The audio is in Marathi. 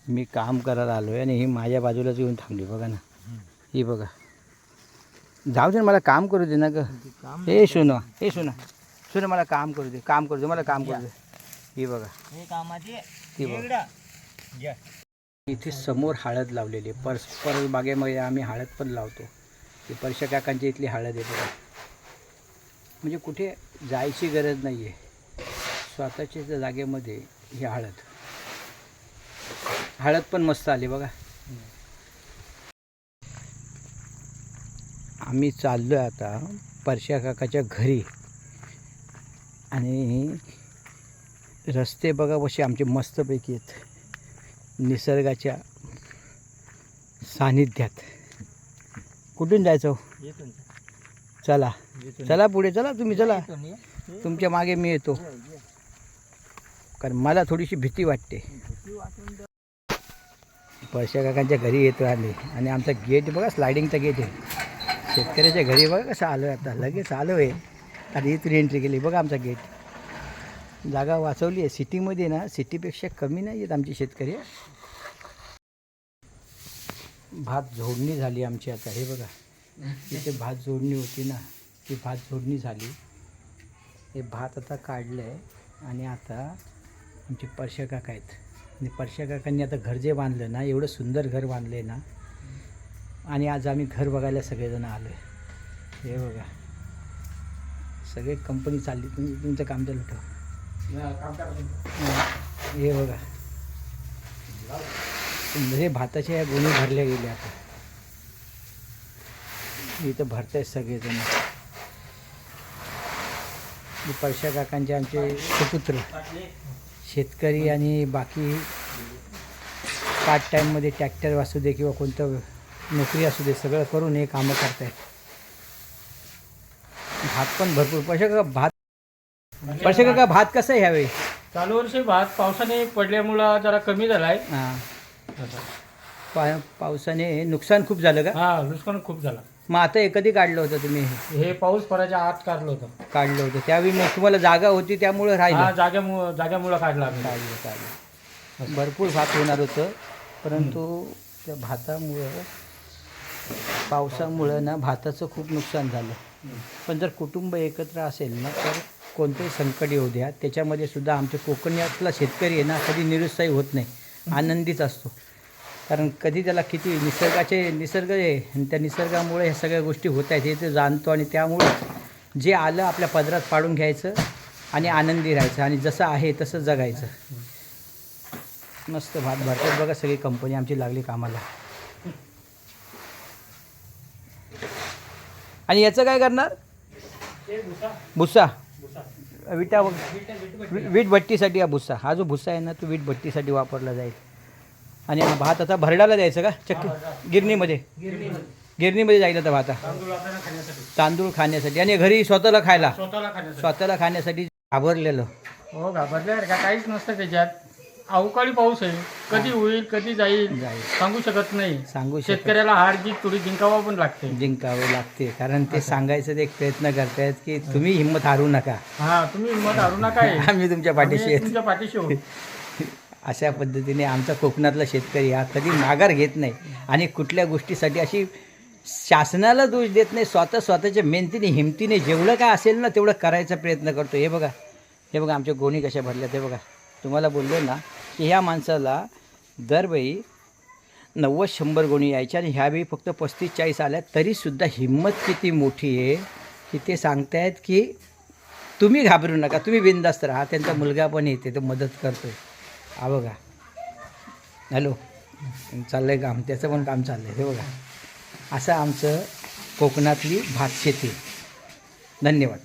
मी काम करायला आलो आहे आणि ही माझ्या बाजूलाच येऊन थांबली बघा ना. ही बघा, जाऊ दे ना, मला काम करू दे ना ग. हे सुना, हे सुना, सुना, मला काम करू दे, काम करू दे, मला काम करू दे. ही बघा, ती बघा, इथे समोर हळद लावलेली आहे. परस बागेमध्ये आम्ही हळद पण लावतो. ती परशा काकांची इथली हळद आहे बघा. म्हणजे कुठे जायची गरज नाही आहे, स्वतःच्याच जागेमध्ये ही हळद पण मस्त आली बघा. आम्ही चाललो आहे आता परशा काकाच्या घरी आणि रस्ते बघा कसे आमचे मस्तपैकी आहेत, निसर्गाच्या सानिध्यात. कुठून जायचं? चला चला पुढे चला, तुम्ही चला, तुमच्या मागे मी येतो, कारण मला थोडीशी भीती वाटते. परशा काकांच्या घरी येतो आम्ही आणि आमचा गेट बघा, स्लायडिंगचा गेट आहे. शेतकऱ्याच्या घरी बघा कसं आलो आहे, आता लगेच आलो आहे आणि इथून एंट्री केली बघा. आमचा गेट, जागा वाचवली आहे. सिटीमध्ये ना, सिटीपेक्षा कमी नाही आहेत आमची शेतकरी. भात झोडणी झाली आमची आता. हे बघा, इथे भात जोडणी होती ना, ती भात जोडणी झाली. हे भात आता काढलं आहे आणि आता आमचे परशा काका आहेत. आणि परशा काकांनी आता घर जे बांधलं ना, एवढं सुंदर घर बांधलं आहे ना, आणि आज आम्ही घर बघायला सगळेजण आलो आहे. हे बघा, सगळे कंपनी चालली. तुमचं काम चालू ठेव. हे बघा, हे भाताच्या या गोणी भरल्या गेल्या आता. इथं भरत आहेत सगळेजण. परशा काकांचे आमचे सुपुत्र शेतकरी आणि बाकी पार्ट टाईममध्ये ट्रॅक्टर असू दे किंवा कोणतं नोकरी असू दे, सगळं करून हे कामं करत आहेत. भात पण भरपूर. परशा काका भात कसं आहे ह्यावेळी? चालू वर्षी भात पावसाने पडल्यामुळं जरा कमी झाला आहे. पावसाने नुकसान खूप झालं का? हा, नुकसान खूप झालं. मग आता हे कधी काढलं होतं तुम्ही? हे पाऊस पडायच्या आत काढलं होतं. काढलं होतं त्यावेळी मग तुम्हाला जागा होती त्यामुळं राहिलं? हा, जाग्यामुळं काढलं आम्ही. काढलं. भरपूर भात होणार होतं, परंतु त्या भातामुळं, पावसामुळं ना, भाताचं खूप नुकसान झालं. पण जर कुटुंब एकत्र असेल ना, तर कोणतेही संकट येऊ द्या, त्याच्यामध्ये सुद्धा आमच्या कोकणातला शेतकरी आहे ना, कधी निरुत्साही होत नाही, आनंदीच असतो. कारण कधी त्याला किती निसर्ग आहे आणि त्या निसर्गामुळे ह्या सगळ्या गोष्टी होत आहेत हे ते जाणतो. आणि त्यामुळे जे आलं आपल्या पदरात पाडून घ्यायचं आणि आनंदी राहायचं आणि जसं आहे तसं जगायचं. मस्त भात भरतात बघा, सगळी कंपनी आमची लागली कामाला. आणि याचं काय करणार? भुसा, वीट भट्टीसाठी. हा भुसा, हा जो भुसा आहे ना, तो वीट भट्टीसाठी वापरला जाईल. आणि हा भात आता भरडाला द्यायचं का? गिरणीमध्ये जाईल आता भात, तांदूळ खाण्यासाठी आणि घरी स्वतःला खाण्यासाठी. घाबरलेलं हो, घाबरले का? काहीच नसतं त्याच्यात. अवकाळी पाऊस आहे, कधी होईल कधी जाईल सांगू शकत नाही. शेतकऱ्याला हार जीत थोडी जिंकावं लागते. कारण ते सांगायचं ते एक प्रयत्न करतायत की तुम्ही हिंमत हारू नका. हा, तुम्ही हिंमत हारू नका, आम्ही तुमच्या पाठीशी. अशा पद्धतीने आमचा कोकणातला शेतकरी हा कधी माघार घेत नाही आणि कुठल्या गोष्टीसाठी अशी शासनाला दोष देत नाही. स्वतःच्या मेहनतीने, हिमतीने जेवढं काय असेल ना तेवढं करायचा प्रयत्न करतो. हे बघा आमच्या गोणी कशा भरल्या. ते बघा, तुम्हाला बोललो ना की ह्या माणसाला दरवेळी 90-100 गोणी यायच्या आणि ह्यावेळी फक्त 35-40 आल्या. तरीसुद्धा हिंमत किती मोठी आहे की ते सांगतायत की तुम्ही घाबरू नका, तुम्ही बिनधास्त राहा. त्यांचा मुलगा पण येते, तो मदत करतो. हा बघा, हॅलो, चाललं आहे काम, त्याचं पण काम चाललं आहे. हे बघा, असं आमचं कोकणातली भातशेती. धन्यवाद.